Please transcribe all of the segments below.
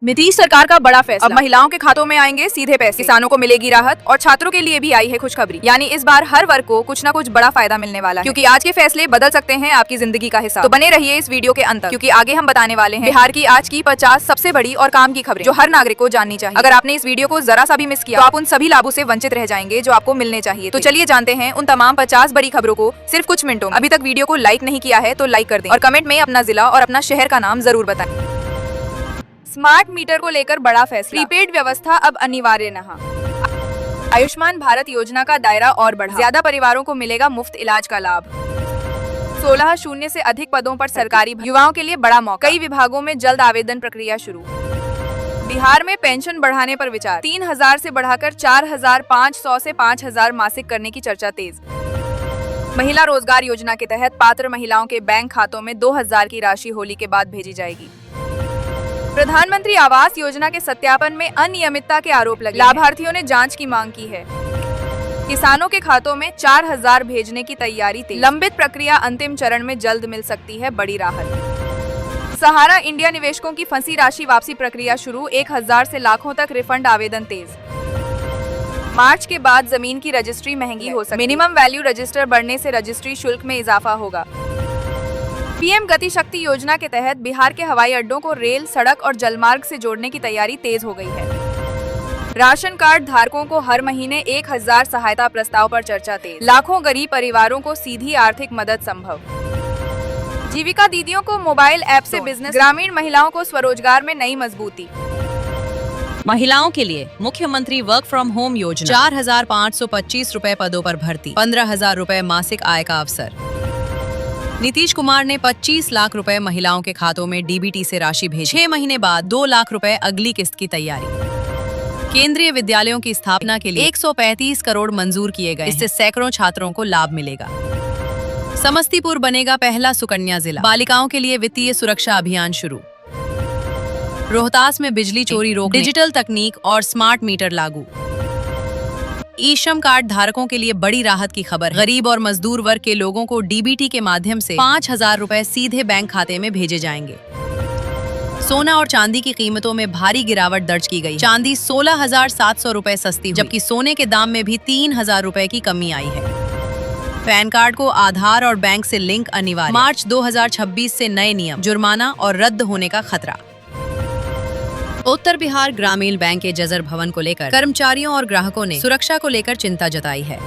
नीतीश सरकार का बड़ा फैसला, अब महिलाओं के खातों में आएंगे सीधे पैसे, किसानों को मिलेगी राहत और छात्रों के लिए भी आई है खुशखबरी। यानी इस बार हर वर्ग को कुछ न कुछ बड़ा फायदा मिलने वाला है, क्योंकि आज के फैसले बदल सकते हैं आपकी जिंदगी का हिसाब। तो बने रहिए इस वीडियो के अंत तक, क्योंकि आगे हम बताने वाले हैं बिहार की आज की 50 सबसे बड़ी और काम की खबरें जो हर नागरिक को जाननी चाहिए। अगर आपने इस वीडियो को जरा सा भी मिस किया तो आप उन सभी लाभों से वंचित रह जाएंगे जो आपको मिलने चाहिए। तो चलिए जानते हैं उन तमाम 50 बड़ी खबरों को सिर्फ कुछ मिनटों में। अभी तक वीडियो को लाइक नहीं किया है तो लाइक कर दें और कमेंट में अपना जिला और अपना शहर का नाम जरूर बताएं। स्मार्ट मीटर को लेकर बड़ा फैसला, प्रीपेड व्यवस्था अब अनिवार्य नहीं। आयुष्मान भारत योजना का दायरा और बढ़ा, ज्यादा परिवारों को मिलेगा मुफ्त इलाज का लाभ। 16 शून्य से अधिक पदों पर सरकारी युवाओं के लिए बड़ा मौका, कई विभागों में जल्द आवेदन प्रक्रिया शुरू। बिहार में पेंशन बढ़ाने पर विचार, 3000 से बढ़ाकर 4500 से 5000 मासिक करने की चर्चा तेज। महिला रोजगार योजना के तहत पात्र महिलाओं के बैंक खातों में 2000 की राशि होली के बाद भेजी जाएगी। प्रधानमंत्री आवास योजना के सत्यापन में अनियमितता के आरोप लगे, लाभार्थियों ने जांच की मांग की है। किसानों के खातों में 4000 भेजने की तैयारी तेज, लंबित प्रक्रिया अंतिम चरण में जल्द मिल सकती है बड़ी राहत। सहारा इंडिया निवेशकों की फंसी राशि वापसी प्रक्रिया शुरू, 1000 से लाखों तक रिफंड आवेदन तेज। मार्च के बाद जमीन की रजिस्ट्री महंगी हो सकती है, मिनिमम वैल्यू रजिस्टर बढ़ने से रजिस्ट्री शुल्क में इजाफा होगा। पीएम गति शक्ति योजना के तहत बिहार के हवाई अड्डों को रेल, सड़क और जलमार्ग से जोड़ने की तैयारी तेज हो गई है। राशन कार्ड धारकों को हर महीने 1000 सहायता प्रस्ताव पर चर्चा तेज, लाखों गरीब परिवारों को सीधी आर्थिक मदद संभव। जीविका दीदियों को मोबाइल ऐप से बिजनेस, ग्रामीण महिलाओं को स्वरोजगार में नई मजबूती। महिलाओं के लिए मुख्यमंत्री वर्क फ्रॉम होम योजना, 4525 रुपए पदों पर भर्ती, 15000 रुपए मासिक आय का अवसर। नीतीश कुमार ने 25 लाख रुपए महिलाओं के खातों में डीबीटी से राशि भेजी, 6 महीने बाद 2 लाख रुपए अगली किस्त की तैयारी। केंद्रीय विद्यालयों की स्थापना के लिए 135 करोड़ मंजूर किए गए, इससे सैकड़ों छात्रों को लाभ मिलेगा। समस्तीपुर बनेगा पहला सुकन्या जिला, बालिकाओं के लिए वित्तीय सुरक्षा अभियान शुरू। रोहतास में बिजली चोरी रोकने, डिजिटल तकनीक और स्मार्ट मीटर लागू। ई श्रम कार्ड धारकों के लिए बड़ी राहत की खबर, गरीब और मजदूर वर्ग के लोगों को डीबीटी के माध्यम से 5000 रुपए सीधे बैंक खाते में भेजे जाएंगे। सोना और चांदी की कीमतों में भारी गिरावट दर्ज की गई, चांदी 16700 रुपए सस्ती, जबकि सोने के दाम में भी 3000 रुपए की कमी आई है। पैन कार्ड को आधार और बैंक से लिंक अनिवार्य, मार्च 2026 से नए नियम, जुर्माना और रद्द होने का खतरा। उत्तर बिहार ग्रामीण बैंक के जजर भवन को लेकर कर्मचारियों और ग्राहकों ने सुरक्षा को लेकर चिंता जताई है।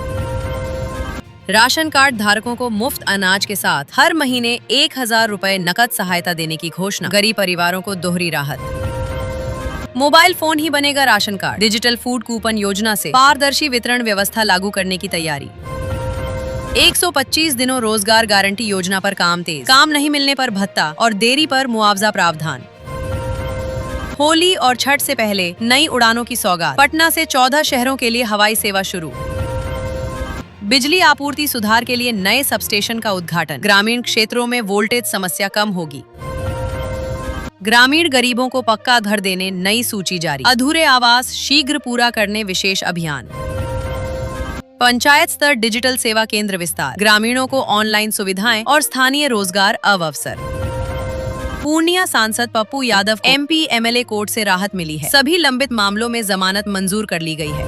राशन कार्ड धारकों को मुफ्त अनाज के साथ हर महीने 1000 रुपए नकद सहायता देने की घोषणा, गरीब परिवारों को दोहरी राहत। मोबाइल फोन ही बनेगा ration card, digital food coupon योजना से पारदर्शी वितरण व्यवस्था लागू करने की तैयारी। 125 दिनों रोजगार गारंटी योजना पर काम तेज, काम नहीं मिलने पर भत्ता और देरी पर मुआवजा प्रावधान। होली और छठ से पहले नई उड़ानों की सौगात, पटना से 14 शहरों के लिए हवाई सेवा शुरू। बिजली आपूर्ति सुधार के लिए नए सबस्टेशन का उद्घाटन, ग्रामीण क्षेत्रों में वोल्टेज समस्या कम होगी। ग्रामीण गरीबों को पक्का घर देने नई सूची जारी, अधूरे आवास शीघ्र पूरा करने विशेष अभियान। पंचायत स्तर डिजिटल सेवा केंद्र विस्तार, ग्रामीणों को ऑनलाइन सुविधाएं और स्थानीय रोजगार अवसर। पूर्णिया सांसद पप्पू यादव को एमपी एमएलए कोर्ट से राहत मिली है, सभी लंबित मामलों में जमानत मंजूर कर ली गई है।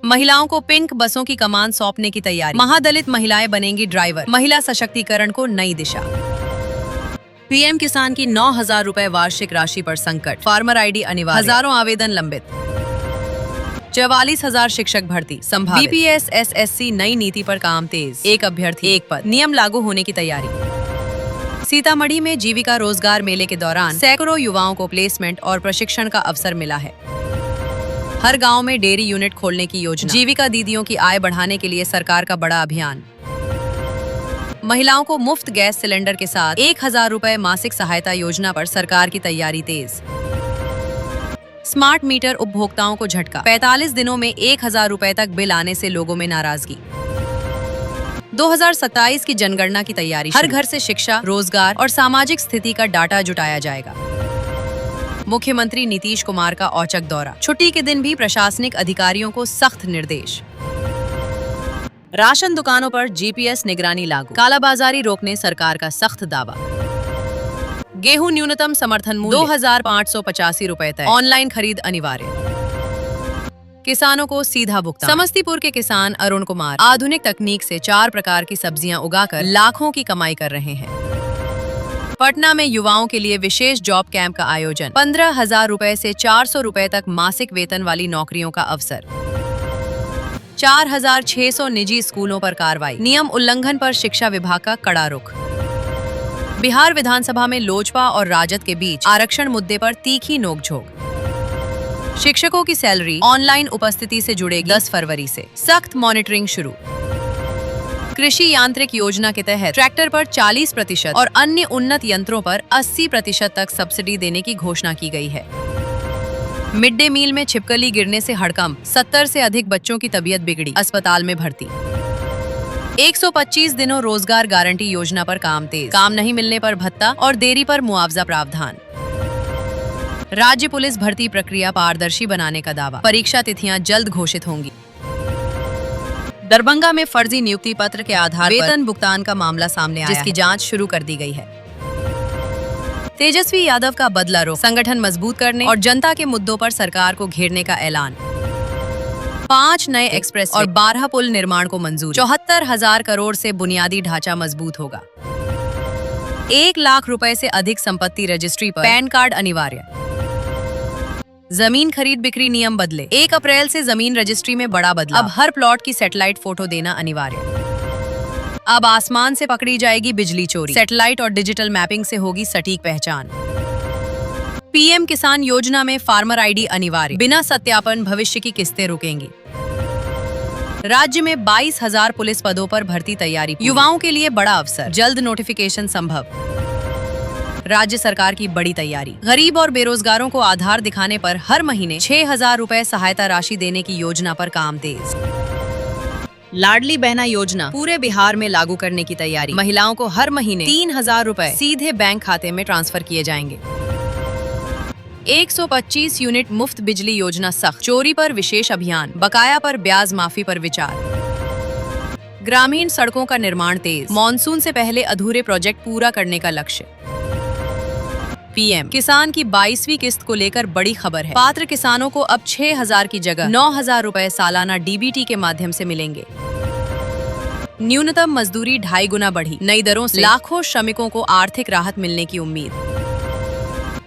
महिलाओं को पिंक बसों की कमान सौंपने की तैयारी, महादलित महिलाएं बनेंगी ड्राइवर, महिला सशक्तिकरण को नई दिशा। पीएम किसान की 9000 रुपए वार्षिक राशि पर संकट, फार्मर आईडी अनिवार्य, हजारों आवेदन लंबित। 44,000 शिक्षक भर्ती संभावित, बीपीएस एसएससी नई नीति पर काम तेज, एक अभ्यर्थी एक पद, नियम लागू होने की तैयारी। सीतामढ़ी में जीविका रोजगार मेले के दौरान सैकड़ों युवाओं को प्लेसमेंट और प्रशिक्षण का अवसर मिला है। हर गांव में डेयरी यूनिट खोलने की योजना, जीविका दीदियों की आय बढ़ाने के लिए सरकार का बड़ा अभियान। महिलाओं को मुफ्त गैस सिलेंडर के साथ 1000 रुपए मासिक सहायता योजना पर सरकार की तैयारी तेज। स्मार्ट मीटर उपभोक्ताओं को झटका, 45 दिनों में 1000 रुपए तक बिल आने से लोगों में नाराजगी। 2027 की जनगणना की तैयारी, हर घर से शिक्षा, रोजगार और सामाजिक स्थिति का डाटा जुटाया जाएगा। मुख्यमंत्री नीतीश कुमार का औचक दौरा, छुट्टी के दिन भी प्रशासनिक अधिकारियों को सख्त निर्देश। राशन दुकानों पर जीपीएस निगरानी लागू, कालाबाजारी रोकने सरकार का सख्त दावा। गेहूं न्यूनतम समर्थन मूल्य 2585 रुपए तक। ऑनलाइन खरीद अनिवार्य। किसानों को सीधा भुगतान। समस्तीपुर के किसान अरुण कुमार आधुनिक तकनीक से 4 प्रकार की सब्जियां उगाकर लाखों की कमाई कर रहे हैं। पटना में युवाओं के लिए विशेष जॉब कैंप का आयोजन। 15,000 रुपए से 400 रुपए तक मासिक वेतन वाली नौकरियों का अवसर। 4,600 निजी स्कूलों पर कार्रवाई। नियम उल्लंघन पर शिक्षा विभाग का कड़ा रुख। बिहार विधानसभा में लोजपा और राजद के बीच आरक्षण मुद्दे पर तीखी नोकझोंक। शिक्षकों की सैलरी ऑनलाइन उपस्थिति से जुड़ेगी 10 फरवरी से। सख्त मॉनिटरिंग शुरू। कृषि यांत्रिक योजना के तहत ट्रैक्टर पर 40% और अन्य उन्नत यंत्रों पर 80% तक सब्सिडी देने की घोषणा की गई है। मिड डे मील में छिपकली गिरने से हड़कंप। 70 से अधिक बच्चों की तबीयत बिगड़ी, अस्पताल में भर्ती। 125 दिनों रोजगार गारंटी योजना पर काम तेज। काम नहीं मिलने पर भत्ता और देरी पर मुआवजा प्रावधान। राज्य पुलिस भर्ती प्रक्रिया पारदर्शी बनाने का दावा। परीक्षा तिथियां जल्द घोषित होंगी। दरभंगा में फर्जी नियुक्ति पत्र के आधार पर वेतन भुगतान का मामला सामने आया, जिसकी जांच शुरू कर दी गई है। तेजस्वी यादव का बदला रुख। संगठन मजबूत करने और जनता के मुद्दों पर सरकार को घेरने का ऐलान। 5 नए एक्सप्रेस और 12 पुल निर्माण को मंजूरी। 74,000 करोड़ से बुनियादी ढांचा मजबूत होगा। 1 लाख रुपए से अधिक संपत्ति रजिस्ट्री पर पैन कार्ड अनिवार्य। जमीन खरीद बिक्री नियम बदले। 1 अप्रैल से जमीन रजिस्ट्री में बड़ा बदलाव। अब हर प्लॉट की सैटेलाइट फोटो देना अनिवार्य। अब आसमान से पकड़ी जाएगी बिजली चोरी। सैटेलाइट और डिजिटल मैपिंग से होगी सटीक पहचान। पीएम किसान योजना में फार्मर आईडी अनिवार्य। बिना सत्यापन भविष्य की किस्तें रुकेंगी। राज्य में 22,000 पुलिस पदों पर भर्ती तैयारी। युवाओं के लिए बड़ा अवसर। जल्द नोटिफिकेशन संभव। राज्य सरकार की बड़ी तैयारी। गरीब और बेरोजगारों को आधार दिखाने पर हर महीने 6,000 रुपए सहायता राशि देने की योजना पर काम तेज। लाडली बहना योजना पूरे बिहार में लागू करने की तैयारी। महिलाओं को हर महीने 3,000 रुपए सीधे बैंक खाते में ट्रांसफर किए जाएंगे। 125 यूनिट मुफ्त बिजली योजना सख्त। चोरी पर विशेष अभियान। बकाया पर ब्याज माफी पर विचार। ग्रामीण सड़कों का निर्माण तेज। मॉनसून से पहले अधूरे प्रोजेक्ट पूरा करने का लक्ष्य। पीएम किसान की 22वीं किस्त को लेकर बड़ी खबर है। पात्र किसानों को अब 6,000 की जगह 9,000 रुपए सालाना डीबीटी के माध्यम से मिलेंगे। न्यूनतम मजदूरी 2.5 गुना बढ़ी। नई दरों से लाखों श्रमिकों को आर्थिक राहत मिलने की उम्मीद।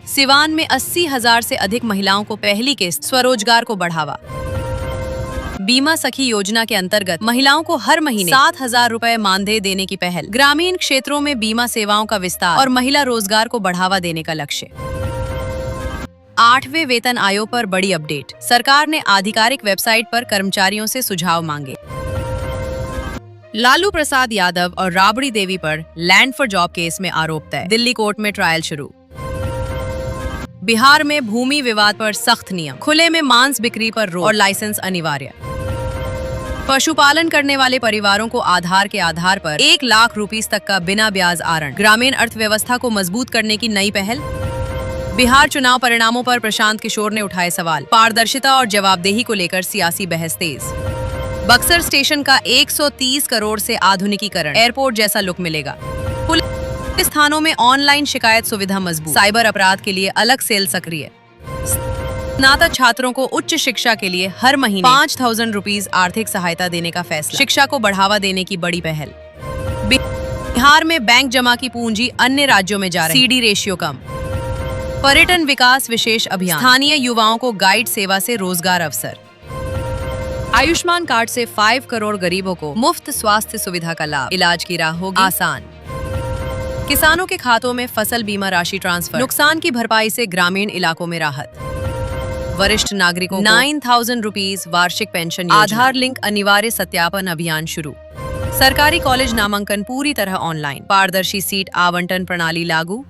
सिवान में 80,000 से अधिक महिलाओं को पहली किस्त। स्वरोजगार को बढ़ावा। बीमा सखी योजना के अंतर्गत महिलाओं को हर महीने 7,000 रुपए मानदेय देने की पहल। ग्रामीण क्षेत्रों में बीमा सेवाओं का विस्तार और महिला रोजगार को बढ़ावा देने का लक्ष्य। 8वें वेतन आयोग पर बड़ी अपडेट। सरकार ने आधिकारिक वेबसाइट पर कर्मचारियों से सुझाव मांगे। लालू प्रसाद यादव और राबड़ी देवी पर लैंड फॉर जॉब केस में आरोप तय। दिल्ली कोर्ट में ट्रायल शुरू। बिहार में भूमि विवाद पर सख्त नियम। खुले में मांस बिक्री पर रोक और लाइसेंस अनिवार्य। पशुपालन करने वाले परिवारों को आधार के आधार पर 1 लाख रुपीस तक का बिना ब्याज आरण। ग्रामीण अर्थव्यवस्था को मजबूत करने की नई पहल। बिहार चुनाव परिणामों पर प्रशांत किशोर ने उठाए सवाल। पारदर्शिता और जवाबदेही को लेकर सियासी बहस तेज। बक्सर स्टेशन का 130 करोड़ से आधुनिकीकरण। एयरपोर्ट जैसा लुक मिलेगा। पुलिस थानों में ऑनलाइन शिकायत सुविधा मजबूत। साइबर अपराध के लिए अलग सेल सक्रिय। स्नातक छात्रों को उच्च शिक्षा के लिए हर महीने 5,000 रुपीस आर्थिक सहायता देने का फैसला। शिक्षा को बढ़ावा देने की बड़ी पहल। बिहार में बैंक जमा की पूंजी अन्य राज्यों में जा रही। सीडी रेशियो कम। पर्यटन विकास विशेष अभियान। स्थानीय युवाओं को गाइड सेवा से रोजगार अवसर। आयुष्मान कार्ड से 5 करोड़ गरीबों को मुफ्त स्वास्थ्य सुविधा का लाभ। इलाज की राह होगी आसान। किसानों के खातों में फसल बीमा राशि ट्रांसफर। नुकसान की भरपाई से ग्रामीण इलाकों में राहत। वरिष्ठ नागरिकों 9,000 रुपीस वार्षिक पेंशन योजना। आधार लिंक अनिवार्य सत्यापन अभियान शुरू। सरकारी कॉलेज नामांकन पूरी तरह ऑनलाइन। पारदर्शी सीट आवंटन प्रणाली लागू।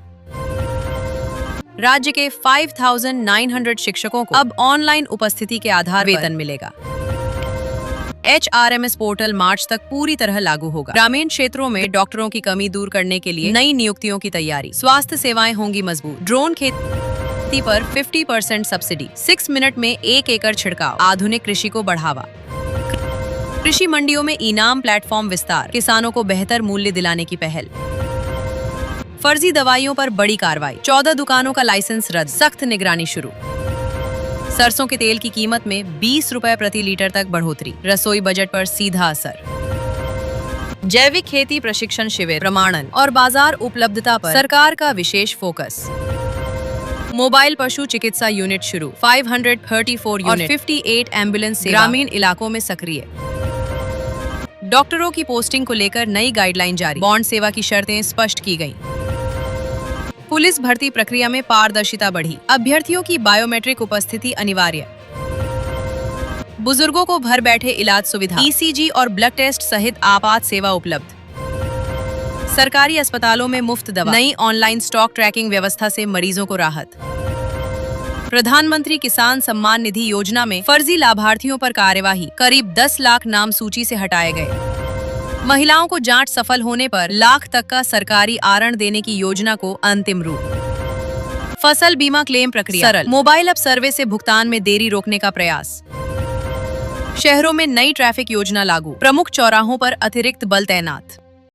राज्य के 5,900 शिक्षकों को अब ऑनलाइन उपस्थिति के आधार पर वेतन मिलेगा। HRMS पोर्टल मार्च तक पूरी तरह लागू होगा। ग्रामीण क्षेत्रों में डॉक्टरों की कमी दूर करने के लिए नई नियुक्तियों की तैयारी। स्वास्थ्य सेवाएं होंगी मजबूत। ड्रोन खेती पर 50% सब्सिडी। 6 मिनट में 1 एकड़ छिड़काव। आधुनिक कृषि को बढ़ावा। कृषि मंडियों में इनाम प्लेटफॉर्म विस्तार। किसानों को बेहतर मूल्य दिलाने की पहल। फर्जी दवाइयों पर बड़ी कार्रवाई, 14 दुकानों का लाइसेंस रद्द, सख्त निगरानी शुरू। सरसों के तेल की कीमत में 20 रुपए प्रति लीटर तक बढ़ोतरी, रसोई बजट पर सीधा असर। जैविक खेती प्रशिक्षण शिविर, प्रमाणन और बाजार उपलब्धता पर सरकार का विशेष फोकस। मोबाइल पशु चिकित्सा यूनिट शुरू, 534 यूनिट और 58 एम्बुलेंस ग्रामीण इलाकों में सक्रिय। डॉक्टरों की पोस्टिंग को लेकर नई गाइडलाइन जारी, बॉन्ड सेवा की शर्तें स्पष्ट की गईं। पुलिस भर्ती प्रक्रिया में पारदर्शिता बढ़ी, अभ्यर्थियों की बायोमेट्रिक उपस्थिति अनिवार्य। बुजुर्गों को घर बैठे इलाज सुविधा, ईसीजी और ब्लड टेस्ट सहित आपात सेवा उपलब्ध। सरकारी अस्पतालों में मुफ्त दवा, नई ऑनलाइन स्टॉक ट्रैकिंग व्यवस्था से मरीजों को राहत। प्रधानमंत्री किसान सम्मान निधि योजना में फर्जी लाभार्थियों पर कार्यवाही, करीब 10 लाख नाम सूची से हटाए गए। महिलाओं को जांच सफल होने पर लाख तक का सरकारी आरण देने की योजना को अंतिम रूप। फसल बीमा क्लेम प्रक्रिया सरल, मोबाइल ऐप सर्वे से भुगतान में देरी रोकने का प्रयास। शहरों में नई ट्रैफिक योजना लागू, प्रमुख चौराहों पर अतिरिक्त बल तैनात।